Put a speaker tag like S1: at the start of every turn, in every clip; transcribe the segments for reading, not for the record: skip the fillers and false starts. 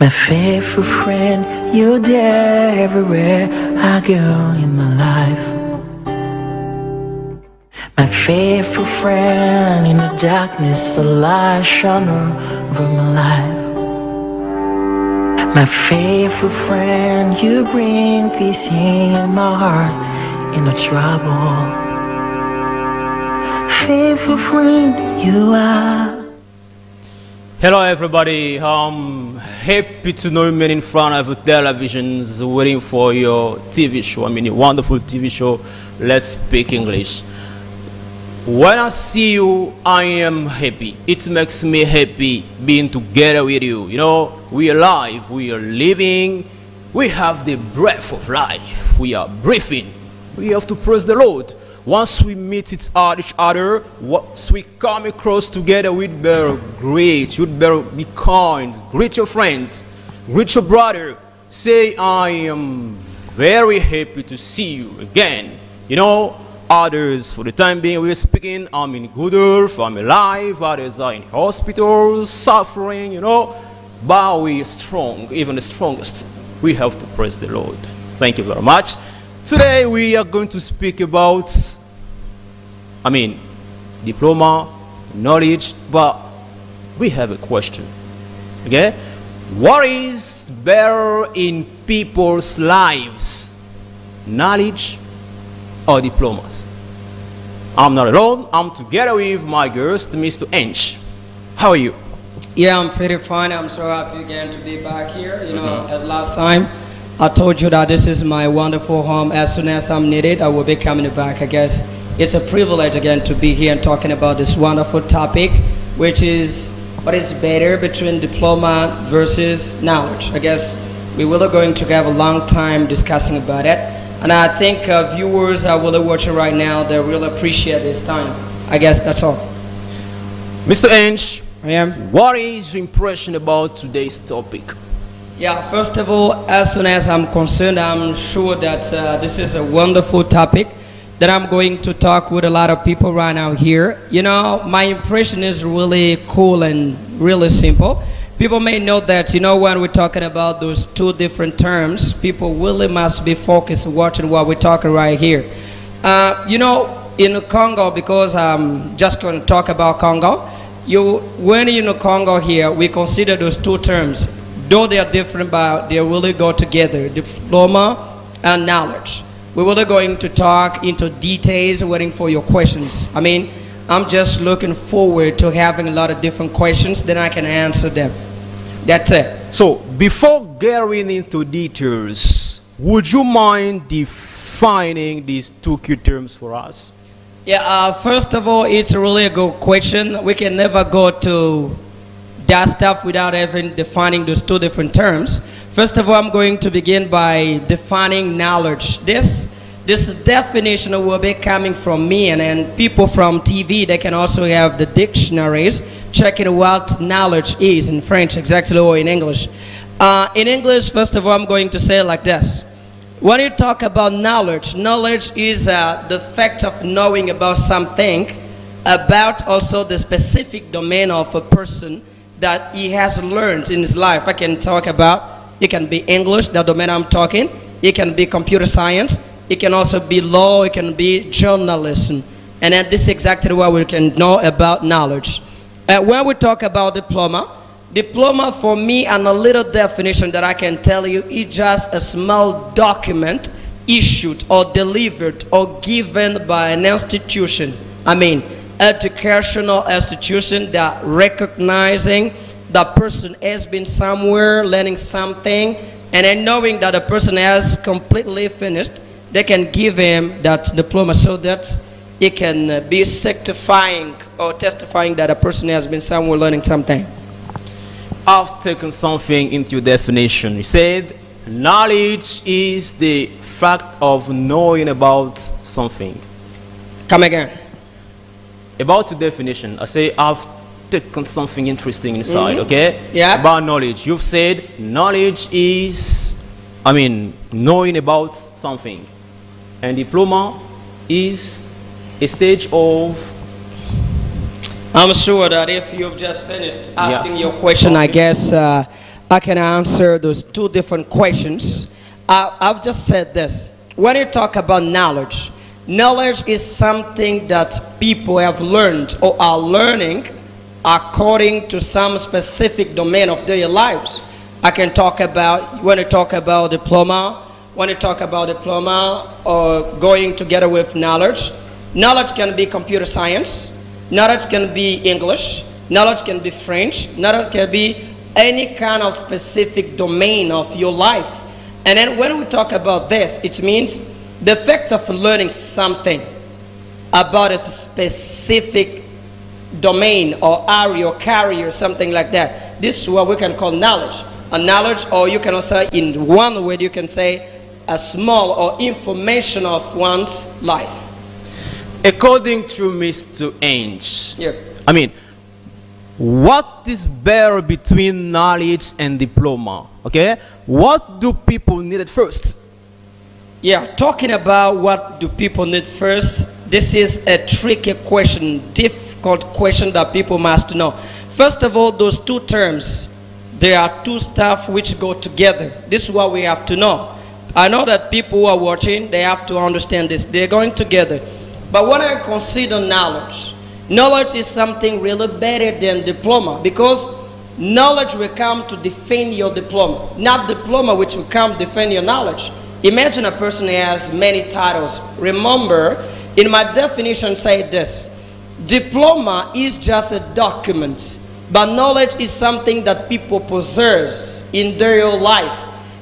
S1: My faithful friend, you're there everywhere I go in my life. My faithful friend, in the darkness a light shone over my life. My faithful friend, you bring peace in my heart in the trouble. Faithful friend, you are.
S2: Hello everybody, I'm happy to know you men in front of the televisions waiting for your TV show, your wonderful TV show, Let's Speak English. When I see you, I am happy. It makes me happy being together with you. You know, we are alive, we are living, we have the breath of life, we are breathing. We have to praise the Lord. Once we meet each other, once we come across together, we'd better greet, you'd better be kind, greet your friends, greet your brother, say, I am very happy to see you again. You know, others, for the time being, we're speaking, I'm in good health, I'm alive, others are in hospitals, suffering, you know, but we are strong, even the strongest. We have to praise the Lord. Thank you very much. Today we are going to speak about, diploma, knowledge, but we have a question, okay? What is better in people's lives, knowledge or diplomas? I'm not alone, I'm together with my guest, Mr. Ench. How are you?
S3: Yeah, I'm pretty fine. I'm so happy again to be back here. You know, as last time, I told you that this is my wonderful home. As soon as I'm needed, I will be coming back. I guess it's a privilege again to be here and talking about this wonderful topic, which is what is better between diploma versus knowledge. I guess we will be going to have a long time discussing about it. And I think viewers are really watching right now. They really appreciate this time. I guess that's all.
S2: Mr. Ench,
S3: I am.
S2: what is your impression about today's topic?
S3: Yeah, first of all, as soon as I'm concerned, I'm sure that this is a wonderful topic that I'm going to talk with a lot of people right now here. You know, my impression is really cool and really simple. People may know that, you know, when we're talking about those two different terms, people really must be focused watching what we're talking right here. You know, in Congo, because I'm just going to talk about Congo, when you're in Congo here, we consider those two terms. Though they are different, but they really go together, diploma and knowledge. We're really going to talk into details, waiting for your questions. I'm just looking forward to having a lot of different questions, then I can answer them. That's it.
S2: So, before getting into details, would you mind defining these two key terms for us?
S3: Yeah, first of all, it's really a good question. We can never go to that stuff without even defining those two different terms. First of all, I'm going to begin by defining knowledge. This definition will be coming from me, and then people from TV, they can also have the dictionaries checking what knowledge is in French exactly, or in English. In English, first of all, I'm going to say it like this. When you talk about knowledge, knowledge is the fact of knowing about something, about also the specific domain of a person that he has learned in his life. I can talk about, it can be English, the domain I'm talking, it can be computer science, it can also be law, it can be journalism. And then this is exactly what we can know about knowledge. When we talk about diploma for me, and a little definition that I can tell you, is just a small document issued or delivered or given by an institution. Educational institution that recognizing the person has been somewhere learning something, and then knowing that the person has completely finished, they can give him that diploma so that it can be certifying or testifying that a person has been somewhere learning something.
S2: I've taken something into your definition. You said knowledge is the fact of knowing about something.
S3: Come again.
S2: About the definition, I say I've taken something interesting inside, okay?
S3: Yeah.
S2: About knowledge. You've said knowledge is, knowing about something. And diploma is a stage of
S3: I'm sure that if you've just finished asking your question, I guess I can answer those two different questions. I've just said this. When you talk about knowledge, knowledge is something that people have learned or are learning according to some specific domain of their lives. I can talk about, when you talk about diploma, or going together with knowledge, knowledge can be computer science, knowledge can be English, knowledge can be French, knowledge can be any kind of specific domain of your life. And then when we talk about this, it means the fact of learning something about a specific domain or area or career or something like that. This is what we can call knowledge. A knowledge, or you can also, in one way, you can say a small or information of one's life.
S2: According to Mr. Ange,
S3: Yeah.
S2: I mean, what is better between knowledge and diploma? Okay, what do people need at first?
S3: Yeah, talking about what do people need first, this is a tricky question, difficult question that people must know. First of all, those two terms, there are two stuff which go together. This is what we have to know. I know that people who are watching, they have to understand this. They're going together. But when I consider knowledge, knowledge is something really better than diploma, because knowledge will come to defend your diploma, not diploma which will come defend your knowledge. Imagine a person who has many titles. Remember, in my definition, say this: diploma is just a document, but knowledge is something that people possess in their life.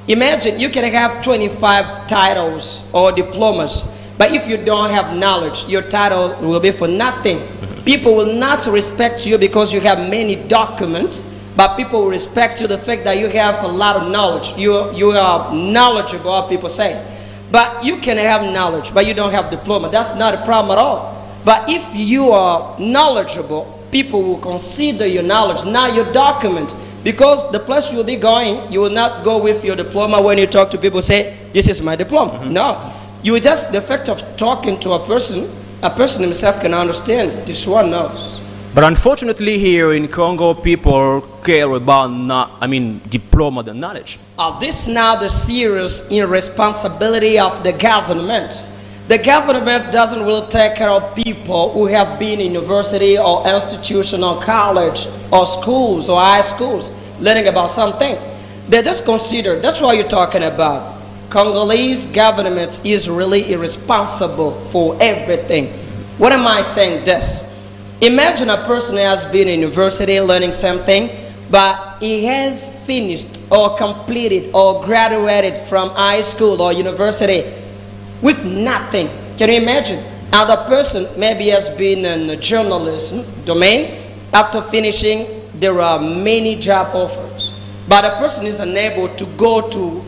S3: Imagine you can have 25 titles or diplomas, but if you don't have knowledge, your title will be for nothing. People will not respect you because you have many documents, but people will respect you the fact that you have a lot of knowledge. You are knowledgeable, what people say. But you can have knowledge, but you don't have diploma. That's not a problem at all. But if you are knowledgeable, people will consider your knowledge, not your document. Because the place you'll be going, you will not go with your diploma. When you talk to people, say, this is my diploma. No. You will just, the fact of talking to a person himself can understand, this one knows.
S2: But unfortunately, here in Congo, people care about diploma than knowledge.
S3: This is now the serious irresponsibility of the government. The government doesn't really take care of people who have been in university or institution or college or schools or high schools learning about something. They just consider, that's what you're talking about. Congolese government is really irresponsible for everything. What am I saying this? Imagine a person who has been in university learning something, but he has finished or completed or graduated from high school or university with nothing. Can you imagine? Another person maybe has been in the journalism domain. After finishing, there are many job offers, but a person is unable to go to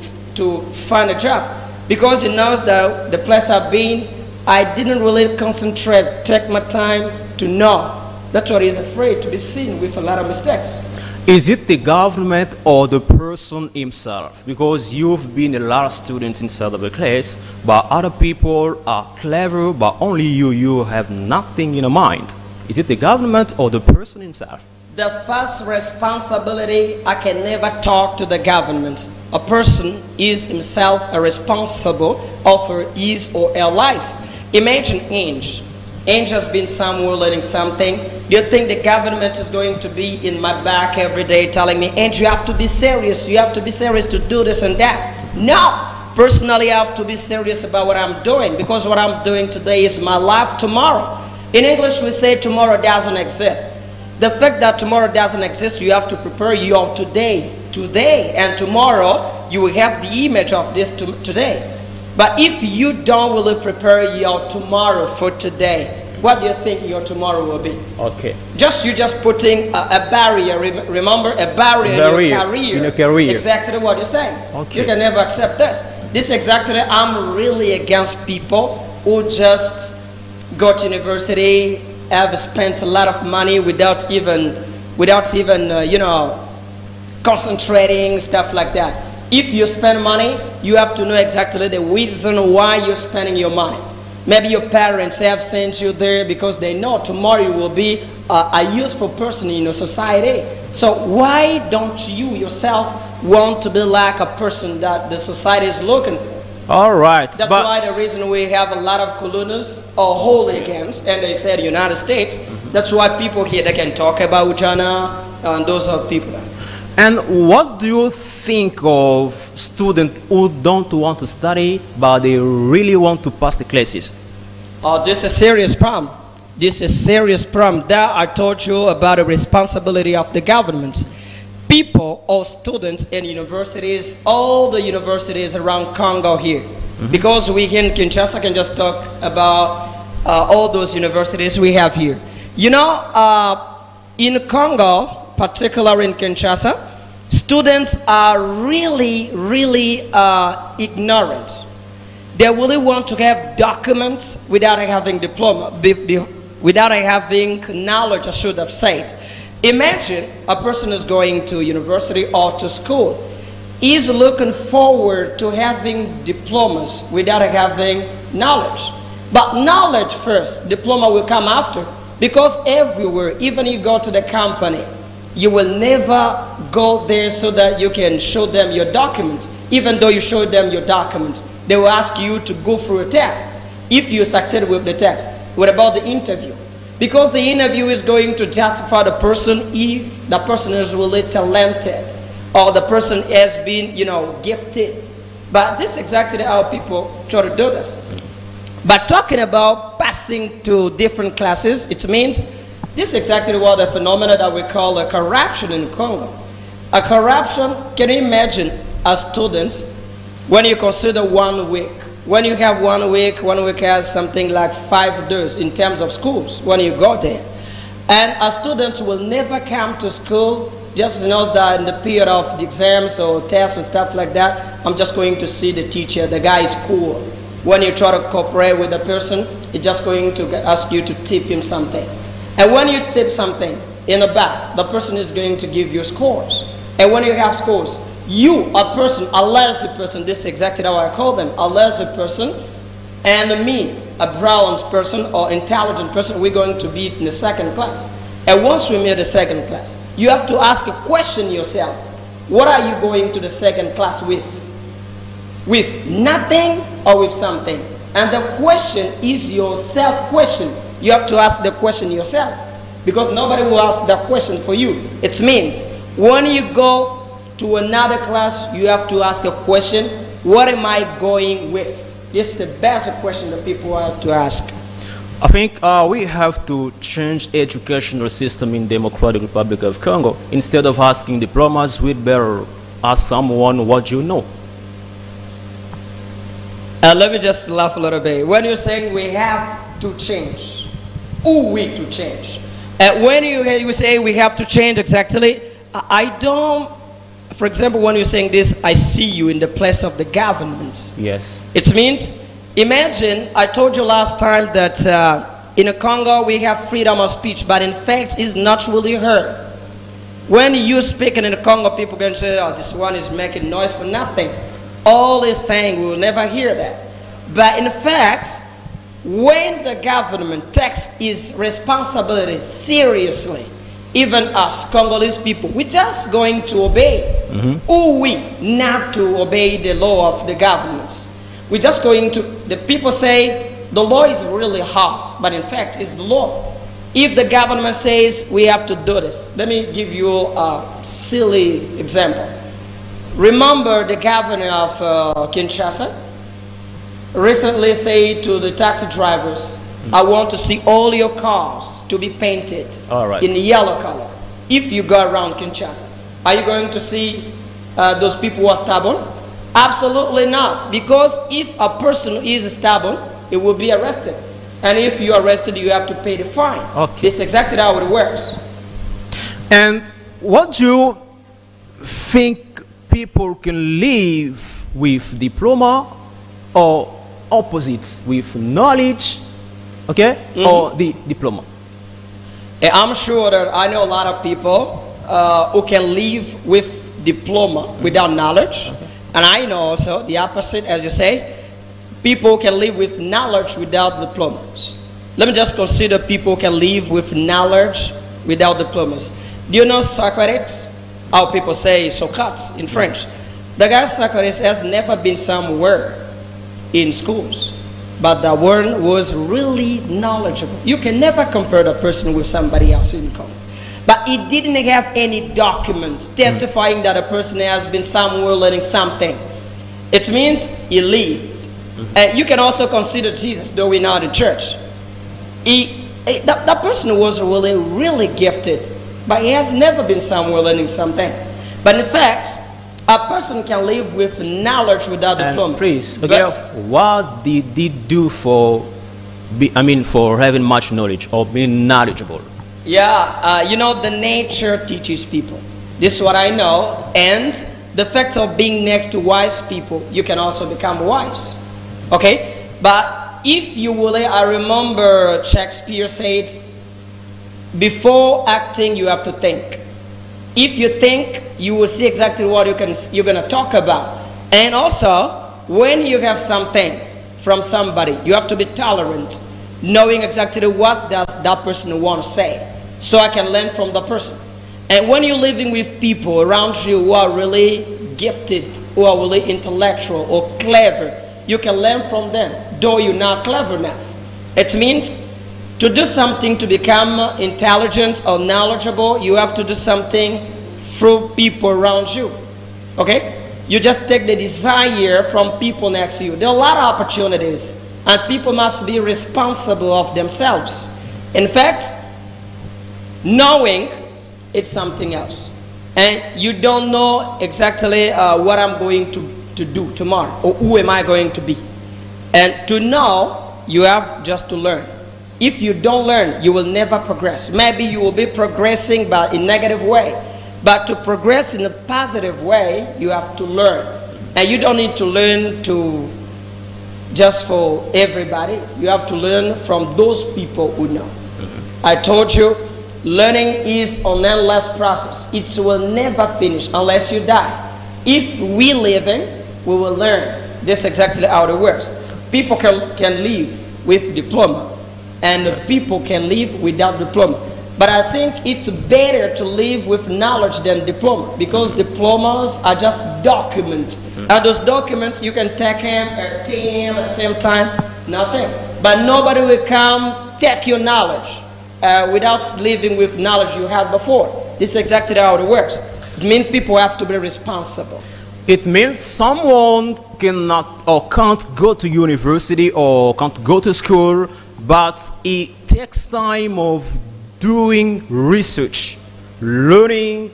S3: find a job because he knows that the place I've been, I didn't really concentrate, take my time to know. That's why he's afraid to be seen with a lot of mistakes.
S2: Is it the government or the person himself? Because you've been a lot of students inside of a class, but other people are clever, but only you have nothing in your mind. Is it the government or the person himself?
S3: The first responsibility, I can never talk to the government. A person is himself a responsible of his or her life. Imagine Ange. Ange has been somewhere learning something. Do you think the government is going to be in my back every day telling me, Ange, you have to be serious. You have to be serious to do this and that? No. Personally, I have to be serious about what I'm doing, because what I'm doing today is my life tomorrow. In English, we say tomorrow doesn't exist. The fact that tomorrow doesn't exist, you have to prepare your today. Today and tomorrow, you will have the image of this today. But if you don't really prepare your tomorrow for today, what do you think your tomorrow will be?
S2: Okay.
S3: You're just putting a barrier. Remember, a barrier in your career. Exactly what you're saying.
S2: Okay.
S3: You can never accept this. This exactly. I'm really against people who just go to university, have spent a lot of money without even concentrating, stuff like that. If you spend money, you have to know exactly the reason why you're spending your money. Maybe your parents have sent you there because they know tomorrow you will be a useful person in your society. So why don't you yourself want to be like a person that the society is looking for?
S2: All right.
S3: That's why the reason we have a lot of colonists or hooligans, and they said United States. That's why people here, they can talk about Jana and those are people.
S2: And what do you think of students who don't want to study, but they really want to pass the classes?
S3: Oh, this is a serious problem. This is a serious problem. That I told you about the responsibility of the government. People or students in universities, all the universities around Congo here. Because we here in Kinshasa can just talk about all those universities we have here. You know, in Congo, particularly in Kinshasa, students are really, really ignorant. They really want to have documents without having diploma, without having knowledge, I should have said. Imagine a person is going to university or to school, is looking forward to having diplomas without having knowledge. But knowledge first, diploma will come after. Because everywhere, even you go to the company, you will never go there so that you can show them your documents. Even though you show them your documents, they will ask you to go through a test. If you succeed with the test, what about the interview? Because the interview is going to justify the person if the person is really talented or the person has been, gifted. But this is exactly how people try to do this. But talking about passing to different classes, it means this is exactly what the phenomenon that we call a corruption in Congo. A corruption, can you imagine as students, when you consider 1 week, when you have 1 week has something like 5 days in terms of schools when you go there. And a student will never come to school just knows that in the period of the exams or tests and stuff like that, I'm just going to see the teacher, the guy is cool. When you try to cooperate with the person, it's just going to ask you to tip him something. And when you tip something in the back, the person is going to give you scores. And when you have scores, you, a person, a lazy person, this is exactly how I call them, a lazy person, and me, a brilliant person or intelligent person, we're going to be in the second class. And once we meet the second class, you have to ask a question yourself. What are you going to the second class with? With nothing or with something? And the question is your self-question. You have to ask the question yourself, because nobody will ask that question for you. It means when you go to another class, you have to ask a question, what am I going with? This is the best question that people have to ask.
S2: I think we have to change educational system in Democratic Republic of Congo. Instead of asking diplomas, we'd better ask someone what you know.
S3: Let me just laugh a little bit. When you're saying we have to change, who we to change? When you say we have to change exactly, I don't, for example, when you're saying this, I see you in the place of the government.
S2: Yes.
S3: It means, imagine, I told you last time that in Congo we have freedom of speech, but in fact it's not really heard. When you speak in Congo, people can say, oh, this one is making noise for nothing. All is saying, we will never hear that. But in fact, when the government takes its responsibility seriously, even us Congolese people, we're just going to obey. Who we not to obey the law of the government? We're just going to, the people say the law is really hard, but in fact it's the law. If the government says we have to do this, let me give you a silly example. Remember the governor of Kinshasa recently said to the taxi drivers, I want to see all your cars to be painted in yellow color. If you go around Kinshasa, are you going to see those people who are stubborn? Absolutely not. Because if a person is stubborn, it will be arrested. And if you are arrested, you have to pay the fine. Okay. This is exactly how it works.
S2: And what do you think people can live with diploma or opposites with knowledge, okay, or the diploma?
S3: I'm sure that I know a lot of people who can live with diploma without knowledge. Okay. And I know also the opposite, as you say, people can live with knowledge without diplomas. Let me just consider people can live with knowledge without diplomas. Do you know Socrates? How people say Socrates in French. The guy Socrates has never been somewhere in schools, but the one was really knowledgeable. You can never compare the person with somebody else in common. But he didn't have any documents testifying that a person has been somewhere learning something. It means he lived. And you can also consider Jesus, though we're not in church. That person was really gifted, but he has never been somewhere learning something. But in fact, a person can live with knowledge without diploma.
S2: Please, okay, what did he do for having much knowledge or being knowledgeable?
S3: Yeah, you know, the nature teaches people. This is what I know. And the fact of being next to wise people, you can also become wise. Okay? But if you will, I remember Shakespeare said, before acting, you have to think. If you think, you will see exactly what you're going to talk about. And also, when you have something from somebody, you have to be tolerant, knowing exactly what does that person want to say, so I can learn from the person. And when you're living with people around you who are really gifted, who are really intellectual or clever, you can learn from them, though you're not clever enough. It means to do something to become intelligent or knowledgeable, you have to do something through people around you. Okay? You just take the desire from people next to you. There are a lot of opportunities, and people must be responsible of themselves. In fact, knowing it's something else. And you don't know exactly what I'm going to do tomorrow, or who am I going to be. And to know, you have just to learn. If you don't learn, you will never progress. Maybe you will be progressing but in a negative way. But to progress in a positive way, you have to learn. And you don't need to learn just for everybody. You have to learn from those people who know. I told you, learning is an endless process. It will never finish unless you die. If we living, we will learn. This is exactly how it works. People can live with diploma, and people can live without diploma. But I think it's better to live with knowledge than diploma, because diplomas are just documents. And those documents, you can take them at 10 at the same time, nothing. But nobody will come take your knowledge without living with knowledge you had before. This is exactly how it works. It means people have to be responsible.
S2: It means someone cannot or can't go to university or can't go to school, but it takes time of doing research, learning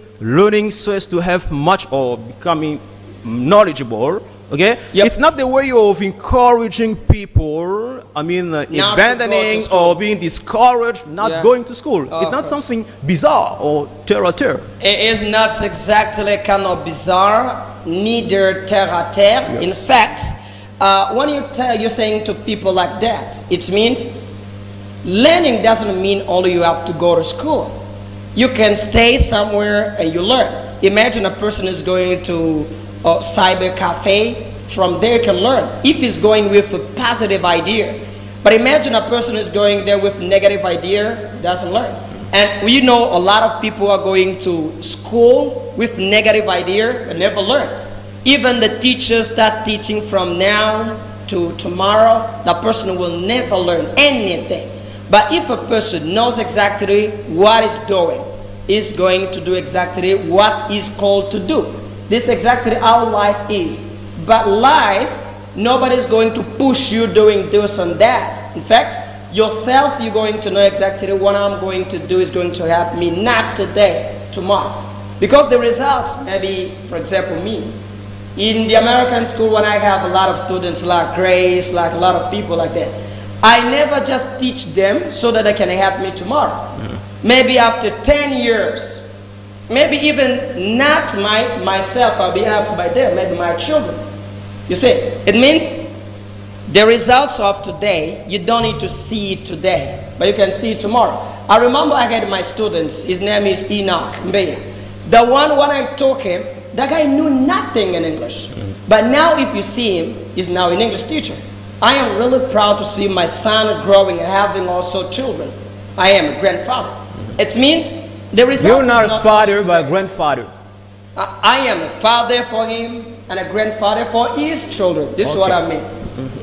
S2: so as to have much or becoming knowledgeable. Okay,
S3: Yep.
S2: It's not the way of encouraging people. Abandoning or being discouraged, not going to school. It's not something bizarre or terre-à-terre.
S3: It is not exactly kind of bizarre, neither terre-à-terre.
S2: Yes.
S3: In fact, when you're saying to people like that, it means learning doesn't mean only you have to go to school. You can stay somewhere and you learn. Imagine a person is going to a cyber cafe. From there you can learn if he's going with a positive idea. But imagine a person is going there with a negative idea, doesn't learn. And we know a lot of people are going to school with negative idea and never learn. Even the teachers start teaching from now to tomorrow, that person will never learn anything. But if a person knows exactly what he's doing, he's going to do exactly what he's called to do. This is exactly how life is. But life, nobody's going to push you doing this and that. In fact, yourself, you're going to know exactly what I'm going to do is going to help me, not today, tomorrow. Because the results, maybe, for example, me, in the American school, when I have a lot of students like Grace, like a lot of people like that, I never just teach them so that they can help me tomorrow. Maybe after 10 years, maybe even not myself, I'll be helped by them, maybe my children. You see, it means the results of today, you don't need to see it today, but you can see it tomorrow. I remember I had my students, his name is Enoch Mbeya. The one when I took him, that guy knew nothing in English. But now if you see him, he's now an English teacher. I am really proud to see my son growing and having also children. I am a grandfather. It means The result
S2: You're
S3: is
S2: not a father,
S3: always
S2: but a
S3: there.
S2: grandfather.
S3: I am a father for him and a grandfather for his children. This is what I mean.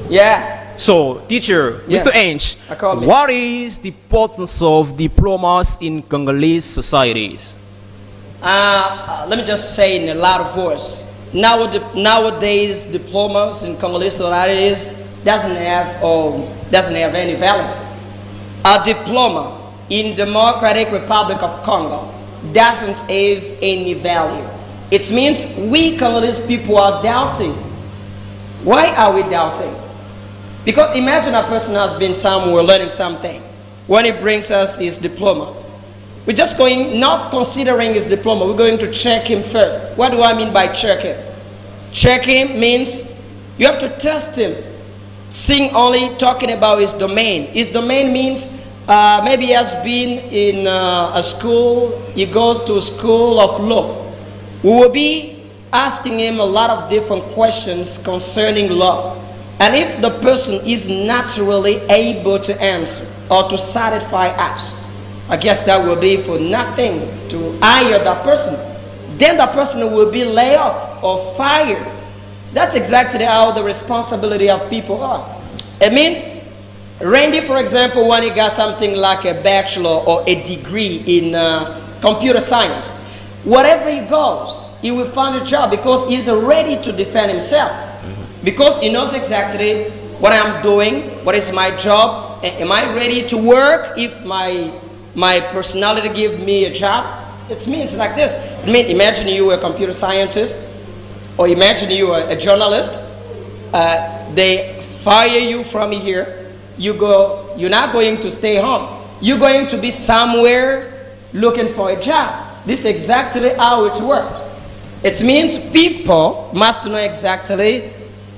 S3: Yeah.
S2: So, teacher,
S3: Yeah.
S2: Mr. Ange,
S3: I call me.
S2: what is the importance of diplomas in Congolese societies?
S3: Let me just say in a loud voice. Nowadays, diplomas in Congolese societies doesn't have any value. A diploma in Democratic Republic of Congo doesn't have any value. It means we Congolese people are doubting. Why are we doubting? Because imagine a person has been somewhere learning something. When he brings us his diploma, we're just going, not considering his diploma, we're going to check him first. What do I mean by check him? Check him means you have to test him. Seeing only talking about his domain. His domain means maybe he has been in a school, he goes to a school of law. We will be asking him a lot of different questions concerning law. And if the person is naturally able to answer or to satisfy us, I guess that will be for nothing to hire that person. Then the person will be laid off or fired. That's exactly how the responsibility of people are. I mean, Randy, for example, when he got something like a bachelor or a degree in computer science, wherever he goes, he will find a job because he's ready to defend himself. Because he knows exactly what I'm doing, what is my job, am I ready to work if my personality gives me a job? It means like this. I mean, imagine you are a computer scientist, or imagine you are a journalist. They fire you from here. You're not going to stay home. You're going to be somewhere looking for a job. This is exactly how it works. It means people must know exactly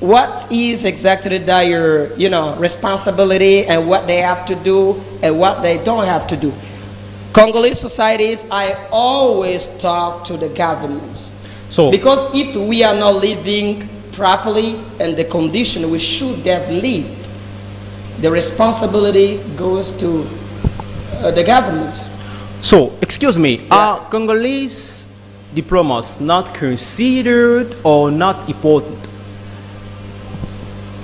S3: what is exactly their responsibility and what they have to do and what they don't have to do. Congolese societies, I always talk to the governments.
S2: So,
S3: Because if we are not living properly and the condition we should have lived, the responsibility goes to the government.
S2: so excuse me, are Congolese diplomas not considered or not important?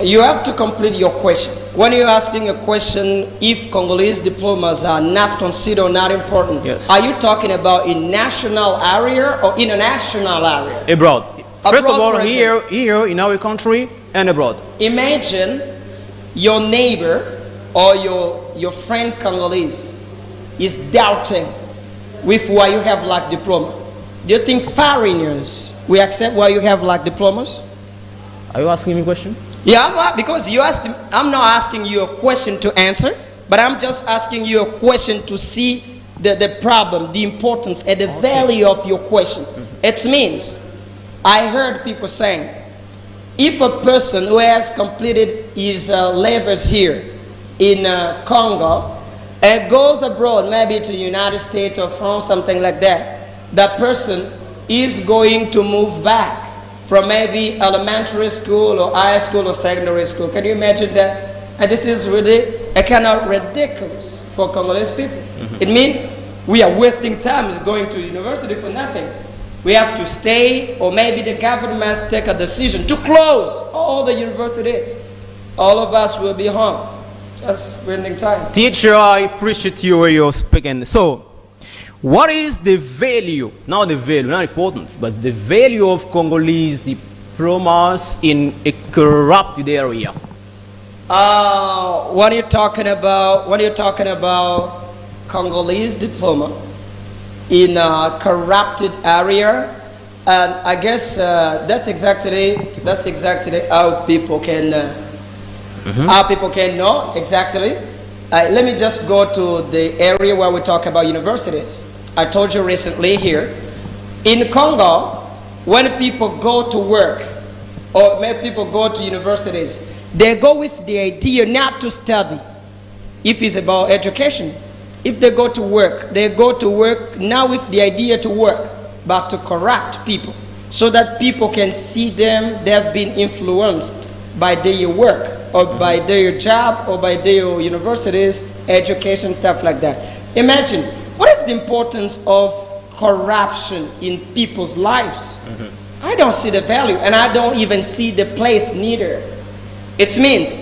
S3: You have to complete your question. When you're asking a question, if Congolese diplomas are not considered not important,
S2: Yes.
S3: are you talking about in national area or international area?
S2: Abroad. First of
S3: Abroad,
S2: all,
S3: for
S2: here in our country and abroad.
S3: Imagine your neighbor or your friend Congolese is doubting with why you have like diploma. Do you think foreigners will accept why you have like diplomas?
S2: Are you asking me a question?
S3: Yeah, because you asked. I'm not asking you a question to answer, but I'm just asking you a question to see the problem, the importance, and the value of your question. It means, I heard people saying, if a person who has completed his levels here in Congo and goes abroad, maybe to the United States or France, something like that, that person is going to move back from maybe elementary school or high school or secondary school. Can you imagine that? And this is really a kind of ridiculous for Congolese people. It means we are wasting time going to university for nothing. We have to stay, or maybe the government must take a decision to close all the universities. All of us will be home, just spending time.
S2: Teacher, I appreciate you where you're speaking. So, what is the value, not the value, not important, but the value of Congolese diplomas in a corrupted area?
S3: When you're talking about Congolese diploma in a corrupted area, and I guess that's exactly how people can know exactly. Let me just go to the area where we talk about universities. I told you recently here, in Congo, when people go to work or when people go to universities, they go with the idea not to study. If it's about education, if they go to work, they go to work not with the idea to work, but to corrupt people, so that people can see them, they have been influenced by their work or by their job or by their universities, education, stuff like that. Imagine what is the importance of corruption in people's lives? I don't see the value, and I don't even see the place neither. It means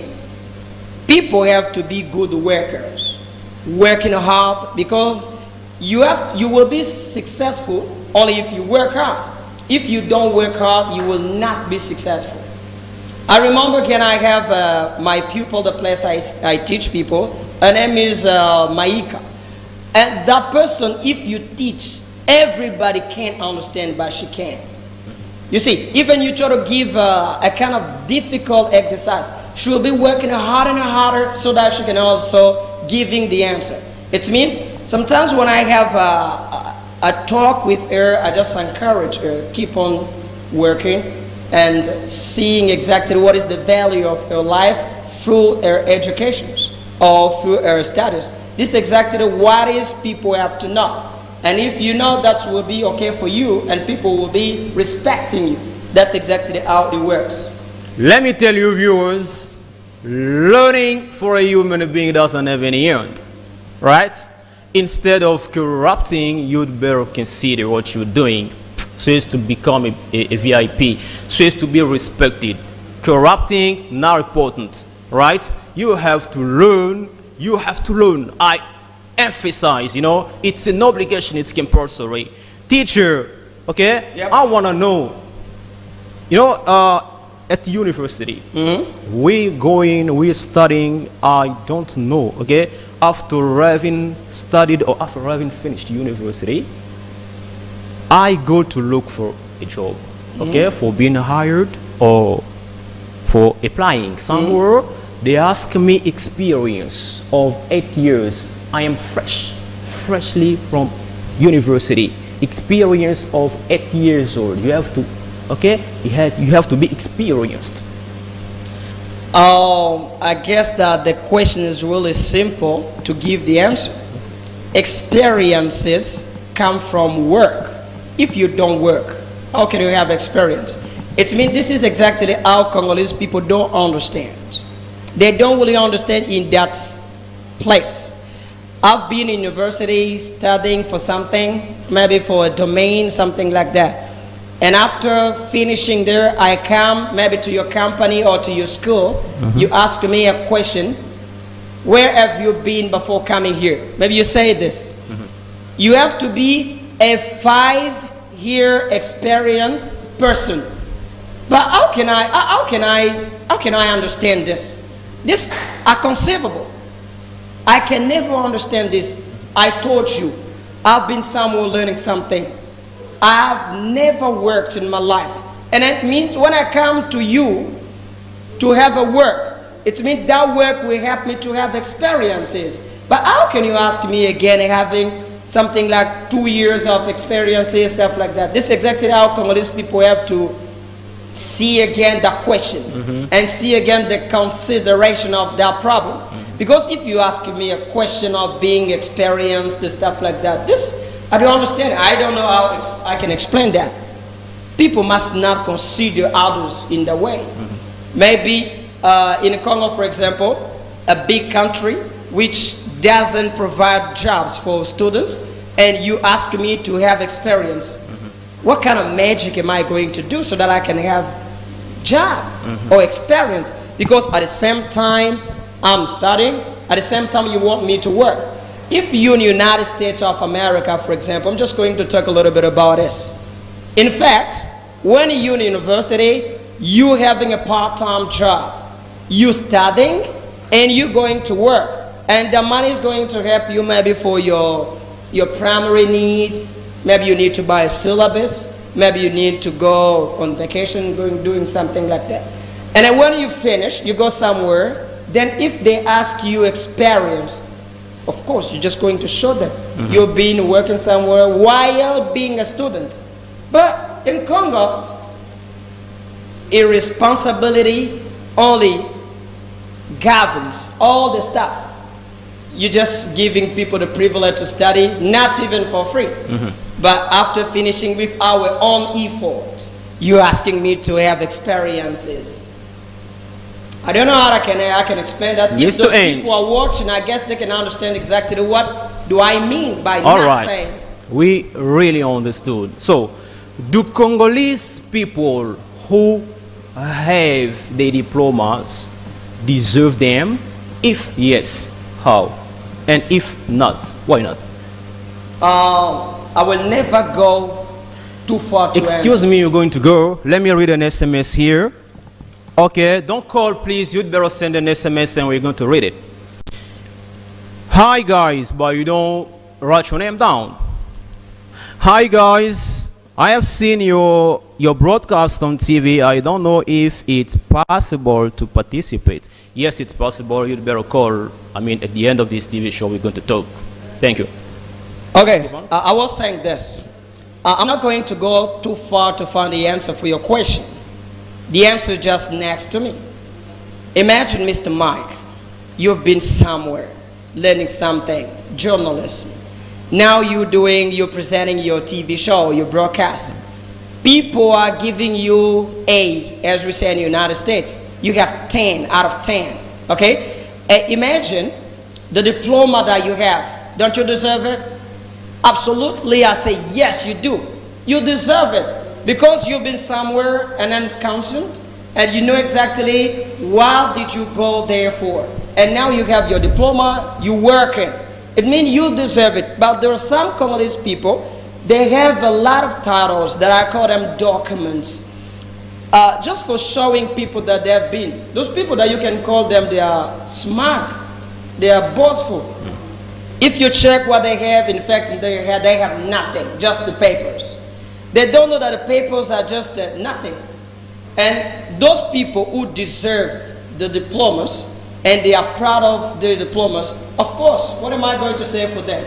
S3: people have to be good workers, working hard, because you will be successful only if you work hard. If you don't work hard, you will not be successful. I remember when I have my pupil, the place I teach people, her name is Maika. And that person, if you teach, everybody can't understand, but she can. You see, even you try to give a kind of difficult exercise, she will be working harder and harder so that she can also giving the answer. It means sometimes when I have a talk with her, I just encourage her, keep on working and seeing exactly what is the value of her life through her education or through her studies. This is exactly what is people have to know. And if you know, that will be okay for you, and people will be respecting you. That's exactly how it works.
S2: Let me tell you, viewers, learning for a human being doesn't have any end, right? Instead of corrupting, you'd better consider what you're doing so as to become a VIP, so as to be respected. Corrupting, not important, right? You have to learn. You have to learn. I emphasize, it's an obligation, it's compulsory. Teacher, okay?
S3: Yep.
S2: I want to know, at the university, we're studying, I don't know, okay? After having studied or after having finished university, I go to look for a job, okay? For being hired or for applying somewhere. They ask me experience of 8 years. I am freshly from university. Experience of 8 years old. You have to, okay? You have to be experienced.
S3: I guess that the question is really simple to give the answer. Experiences come from work. If you don't work, how can you have experience? It means this is exactly how Congolese people don't understand. They don't really understand in that place. I've been in university studying for something, maybe for a domain, something like that. And after finishing there, I come maybe to your company or to your school. You ask me a question. Where have you been before coming here? Maybe you say this. You have to be a 5-year experienced person. But how can I understand this? This is inconceivable. I can never understand this. I told you, I've been somewhere learning something. I've never worked in my life. And it means when I come to you to have a work, it means that work will help me to have experiences. But how can you ask me again having something like 2 years of experiences, stuff like that? This is exactly how Congolese people have to see again the question and see again the consideration of that problem. Because if you ask me a question of being experienced, the stuff like that, this, I don't understand. I don't know how I can explain that. People must not consider others in the way. Maybe in Congo, for example, a big country which doesn't provide jobs for students, and you ask me to have experience. What kind of magic am I going to do so that I can have job or experience? Because at the same time I'm studying, at the same time you want me to work. If you're in the United States of America, for example, I'm just going to talk a little bit about this. In fact, when you're in university, you're having a part-time job. You're studying and you're going to work. And the money is going to help you maybe for your primary needs. Maybe you need to buy a syllabus. Maybe you need to go on vacation, doing something like that. And then when you finish, you go somewhere. Then if they ask you experience, of course, you're just going to show them. You've been working somewhere while being a student. But in Congo, irresponsibility only governs all the stuff. You're just giving people the privilege to study, not even for free. But after finishing with our own efforts, you're asking me to have experiences. I don't know how I can explain that. If
S2: Mr.
S3: those
S2: Ainge.
S3: people are watching, I guess they can understand exactly what do I mean by
S2: All
S3: not
S2: right.
S3: saying.
S2: We really understood. So, do Congolese people who have the diplomas deserve them? If yes, how? And if not, why not?
S3: I will never go too far to
S2: Excuse me, you're going to go. Let me read an SMS here. Okay, don't call, please. You'd better send an SMS and we're going to read it. Hi, guys, but you don't write your name down. Hi, guys. I have seen your broadcast on TV. I don't know if it's possible to participate. Yes, it's possible. You'd better call. I mean, at the end of this TV show, we're going to talk. Thank you.
S3: Okay, I was saying this. I'm not going to go too far to find the answer for your question. The answer is just next to me. Imagine, Mr. Mike, you've been somewhere learning something, journalism. Now you're presenting your TV show, your broadcast. People are giving you A, as we say in the United States. You have 10 out of 10, okay? Imagine the diploma that you have. Don't you deserve it? Absolutely, I say yes, you do. You deserve it because you've been somewhere and encountered and you know exactly what did you go there for. And now you have your diploma, you're working. It means you deserve it. But there are some Congolese people, they have a lot of titles that I call them documents. Just for showing people that they have been. Those people that you can call them, they are smart, they are boastful. If you check what they have, in fact, they have nothing, just the papers. They don't know that the papers are just nothing. And those people who deserve the diplomas, and they are proud of their diplomas, of course, what am I going to say for them?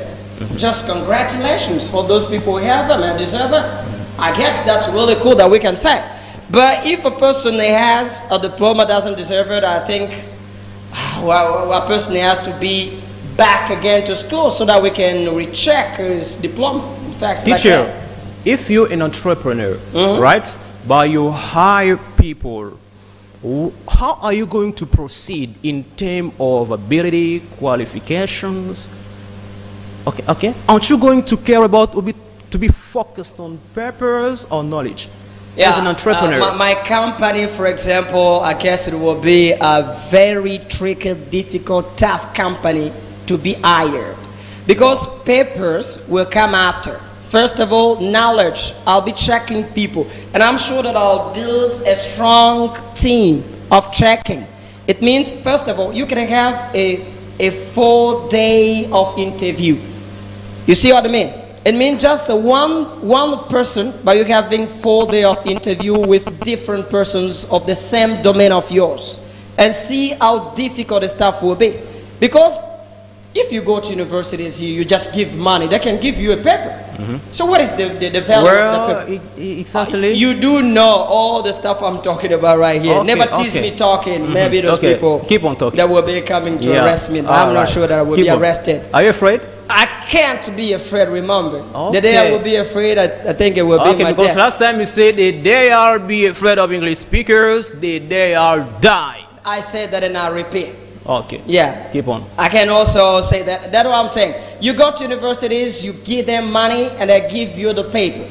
S3: Just congratulations for those people who have them and deserve it. I guess that's really cool that we can say. But if a person has a diploma doesn't deserve it, I think a person has to be back again to school so that we can recheck his diploma. In fact,
S2: Teacher,
S3: like
S2: if you're an entrepreneur, right, but you hire people, how are you going to proceed in terms of ability, qualifications? Okay. Aren't you going to care about to be focused on papers or knowledge?
S3: yeah,
S2: As an entrepreneur.
S3: my company, for example, I guess it will be a very tricky, difficult, tough company to be hired because papers will come after. First of all, knowledge. I'll be checking people, and I'm sure that I'll build a strong team of checking. It means, first of all, you can have a full day of interview. You see what I mean? It means just one person, but you're having 4 days of interview with different persons of the same domain of yours, and see how difficult the stuff will be. Because if you go to universities, you just give money. They can give you a paper. So what is the value of the paper?
S2: Exactly.
S3: You do know all the stuff I'm talking about right here.
S2: Okay,
S3: Never tease me talking. Maybe those people
S2: keep on talking.
S3: that will be coming to arrest me. But
S2: All
S3: I'm not
S2: right.
S3: sure that I will
S2: Keep
S3: be
S2: on.
S3: arrested.
S2: Are you afraid?
S3: I can't be afraid, remember.
S2: Okay.
S3: The day I will be afraid, I think it will be
S2: Okay,
S3: my
S2: because
S3: death.
S2: last time you said the day I'll be afraid of English speakers, the day I'll die.
S3: I said that and I repeat.
S2: Okay.
S3: Yeah.
S2: Keep on.
S3: I can also say that. That's what I'm saying. You go to universities, you give them money, and they give you the paper.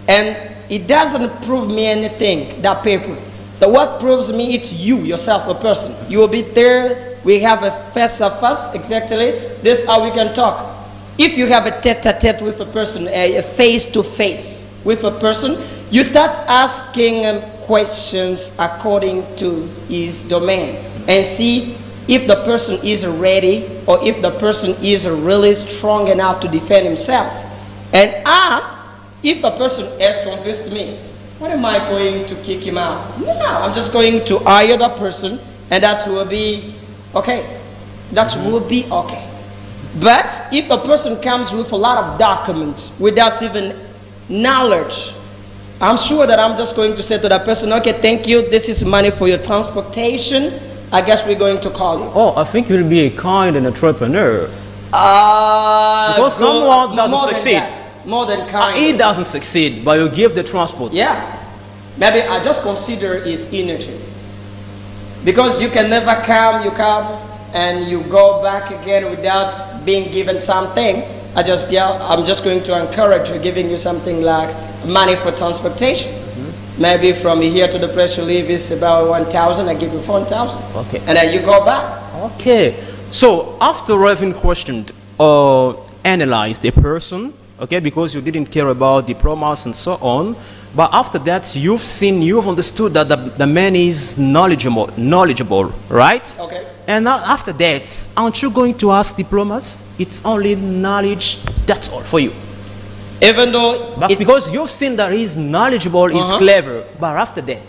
S3: And it doesn't prove me anything, that paper. What proves me, it's you, yourself, a person. You will be there. We have a face-to-face, exactly. This is how we can talk. If you have a tete-a-tete with a person, a face-to-face with a person, you start asking him questions according to his domain and see if the person is ready or if the person is really strong enough to defend himself. And if a person has convinced me, what am I going to kick him out? No, I'm just going to hire that person, and that will be okay. That will be okay. But if the person comes with a lot of documents without even knowledge, I'm sure that I'm just going to say to that person, okay, thank you, this is money for your transportation. I guess we're going to call you.
S2: Oh, I think you'll be a kind and entrepreneur. Because someone doesn't succeed.
S3: More than kind.
S2: He doesn't succeed, but you give the transport.
S3: Yeah. Maybe I just consider his energy. Because you can never come, you come and you go back again without being given something. I'm just going to encourage you, giving you something like money for transportation. Maybe from here to the place you live is about 1,000. I give you 4,000.
S2: Okay.
S3: And then you go back.
S2: Okay. So after having questioned or analyzed the person, okay, because you didn't care about diplomas and so on, but after that you've understood that the man is knowledgeable, right?
S3: Okay.
S2: And now after that, aren't you going to ask diplomas? It's only knowledge, that's all for you.
S3: Even though
S2: But because you've seen that he's knowledgeable, he's clever, but after that,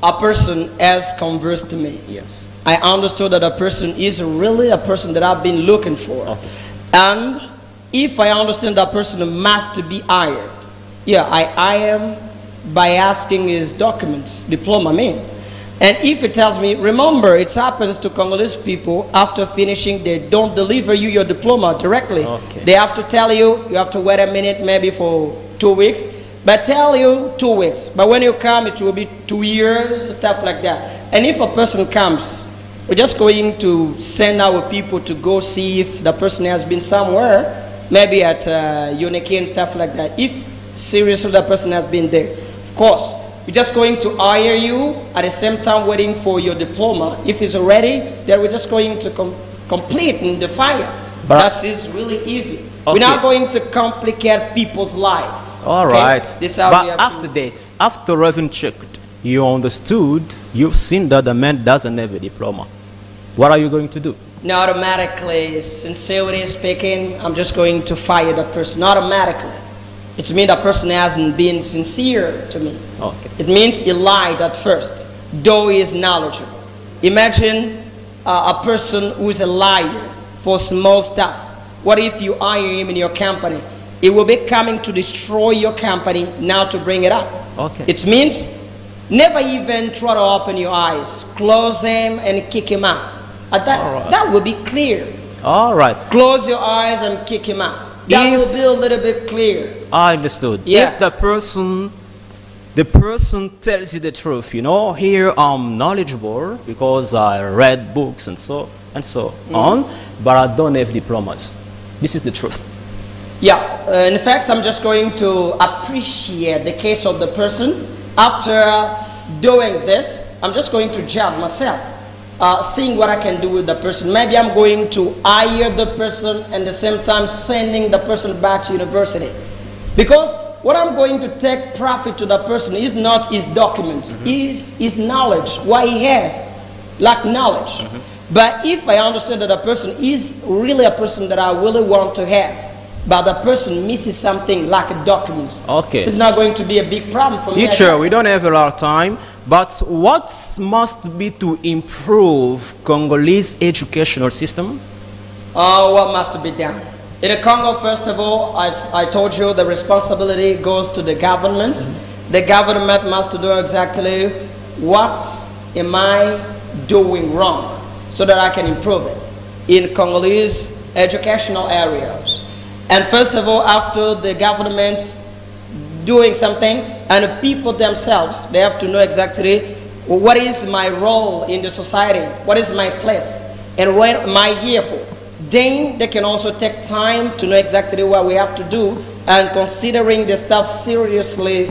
S3: a person has conversed to me,
S2: yes,
S3: I understood that a person is really a person that I've been looking for.
S2: Okay.
S3: And if I understand that person must be hired, yeah, I am by asking his documents, diploma mean. And if it tells me, remember, it happens to Congolese people, after finishing, they don't deliver you your diploma directly.
S2: Okay.
S3: They have to tell you, you have to wait a minute, maybe for 2 weeks, but tell you 2 weeks. But when you come, it will be 2 years, stuff like that. And if a person comes, we're just going to send our people to go see if the person has been somewhere, maybe at Uniki and stuff like that. If seriously the person has been there, of course, we're just going to hire you at the same time waiting for your diploma. If it's ready, then we're just going to complete in the fire. That is really easy.
S2: Okay.
S3: We're not going to complicate people's life.
S2: all
S3: Okay?
S2: right.
S3: This is how we
S2: But
S3: have
S2: after
S3: to-
S2: that, after having checked, you understood, you've seen that the man doesn't have a diploma. What are you going to do?
S3: Now, automatically, sincerely speaking, I'm just going to fire that person. Automatically. It means that person hasn't been sincere to me.
S2: Okay.
S3: It means he lied at first, though he is knowledgeable. Imagine a person who is a liar for small stuff. What if you hire him in your company? He will be coming to destroy your company, now to bring it up.
S2: Okay.
S3: It means never even try to open your eyes. Close him and kick him out. That will be clear.
S2: All right.
S3: Close your eyes and kick him out. That will be a little bit clear.
S2: I understood.
S3: Yeah.
S2: If the person tells you the truth, you know, here I'm knowledgeable because I read books and so on, but I don't have diplomas. This is the truth.
S3: Yeah, in fact, I'm just going to appreciate the case of the person. After doing this, I'm just going to judge myself, seeing what I can do with the person. Maybe I'm going to hire the person and at the same time sending the person back to university. Because what I'm going to take profit to the person is not his documents, is his knowledge, what he has, like knowledge. But if I understand that a person is really a person that I really want to have, but the person misses something like documents,
S2: Okay.
S3: it's not going to be a big problem for me. I
S2: Teacher,
S3: guess.
S2: we don't have a lot of time, but what must be to improve Congolese educational system?
S3: What must be done? In the Congo, first of all, as I told you, the responsibility goes to the government. The government must do exactly what am I doing wrong so that I can improve it in Congolese educational areas. And first of all, after the government doing something, and the people themselves, they have to know exactly what is my role in the society, what is my place, and what am I here for. Then they can also take time to know exactly what we have to do and considering the stuff seriously,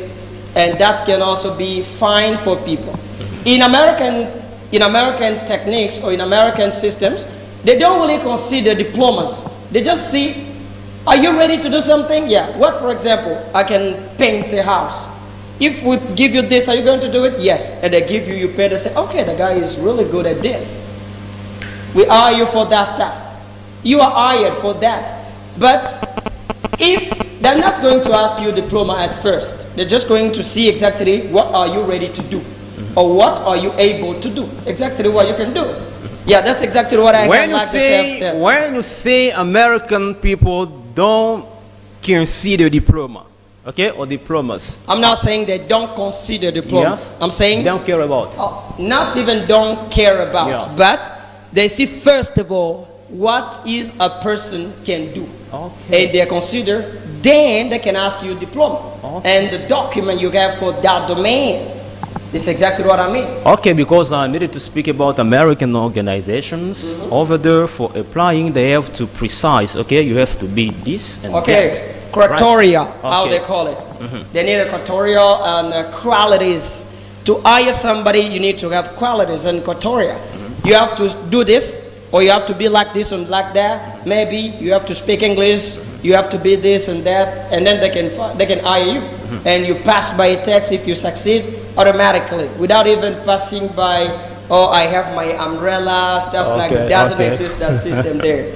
S3: and that can also be fine for people. In American techniques or in American systems, they don't really consider diplomas. They just see, are you ready to do something? Yeah. What, for example, I can paint a house. If we give you this, are you going to do it? Yes. And they give you, you pay, they say, okay, the guy is really good at this. We hire you for that stuff. You are hired for that. But if they're not going to ask you a diploma at first, they're just going to see exactly what are you ready to do, or what are you able to do, exactly what you can do. Yeah, that's exactly what I
S2: When
S3: like to say.
S2: when you say American people don't consider diploma, okay, or diplomas,
S3: I'm not saying they don't consider diplomas.
S2: Yes.
S3: I'm saying
S2: don't care about.
S3: not even don't care about,
S2: Yes.
S3: but they see first of all what is a person can do,
S2: Okay.
S3: and they consider. Then they can ask you diploma
S2: Okay.
S3: and the document you have for that domain. This is exactly what I mean.
S2: Okay, because I needed to speak about American organizations over there for applying. They have to precise. Okay, you have to be this and
S3: Okay,
S2: that.
S3: criteria,
S2: Right.
S3: how
S2: Okay.
S3: they call it. They need a criteria and qualities. To hire somebody, you need to have qualities and criteria. You have to do this, or you have to be like this and like that. Maybe you have to speak English. You have to be this and that, and then they can hire you, and you pass by a test. If you succeed, automatically, without even passing by. Oh, I have my umbrella stuff like that. Doesn't exist that system there.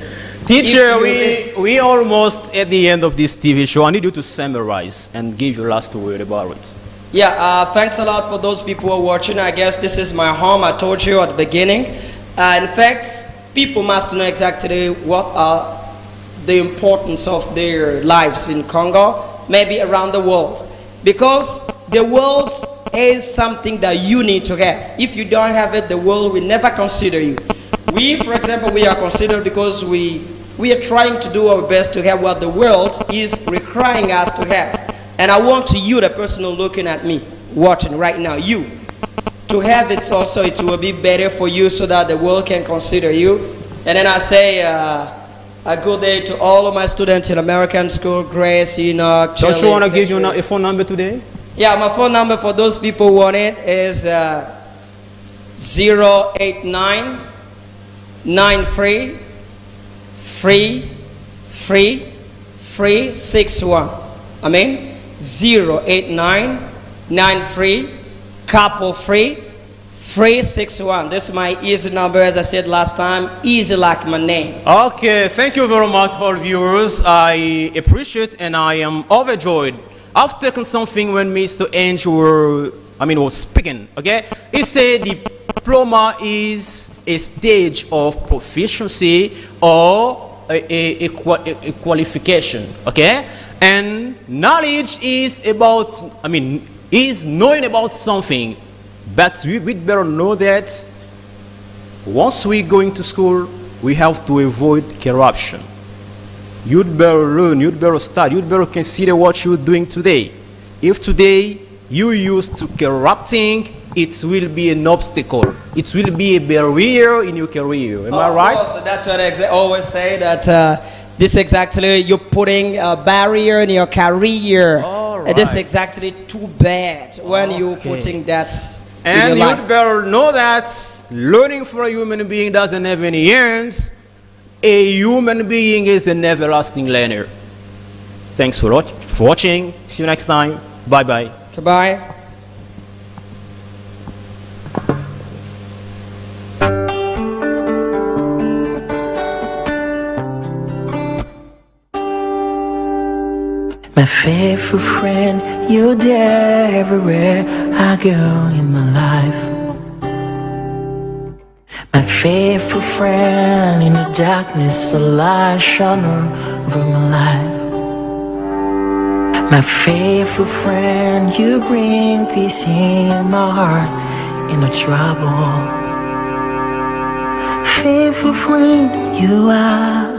S2: Teacher,
S3: If you
S2: we almost at the end of this TV show. I need you to summarize and give your last word about it.
S3: Yeah, thanks a lot for those people who are watching. I guess this is my home. I told you at the beginning. In fact, people must know exactly what are the importance of their lives in Congo, maybe around the world. Because the world is something that you need to have. If you don't have it, the world will never consider you. We, for example, we are considered because we are trying to do our best to have what the world is requiring us to have. And I want you, the person who's looking at me, watching right now, you, to have it also. It will be better for you so that the world can consider you. And then I say a good day to all of my students in American school, Grace, Enoch,
S2: Don't you want to give
S3: etc.
S2: your a phone number today?
S3: Yeah, my phone number for those people who want it is 089 93 361. I mean 089 93 couple 361. This is my easy number, as I said last time, easy like my name.
S2: Okay, thank you very much, all viewers. I appreciate and I am overjoyed. I've taken something when Mr. Angel was speaking. Okay, he said diploma is a stage of proficiency or a qualification. Okay, and knowledge is about is knowing about something. But we'd better know that once we go into school, we have to avoid corruption. You'd better learn, you'd better study, you'd better consider what you're doing today. If today you used to corrupting, it will be an obstacle. It will be a barrier in your career. Am I right?
S3: Of course, that's what I always say, that this exactly, you're putting a barrier in your career.
S2: All
S3: This is
S2: right.
S3: exactly too bad when you're
S2: Okay.
S3: putting that in
S2: And
S3: your
S2: you'd
S3: life.
S2: better know that learning for a human being doesn't have any ends. A human being is an everlasting learner. Thanks for watching. See you next time. Bye-bye.
S3: Goodbye.
S1: My faithful friend, you're there everywhere I go in my life. My faithful friend, in the darkness a light shone over my life. My faithful friend, you bring peace in my heart in the trouble. Faithful friend, you are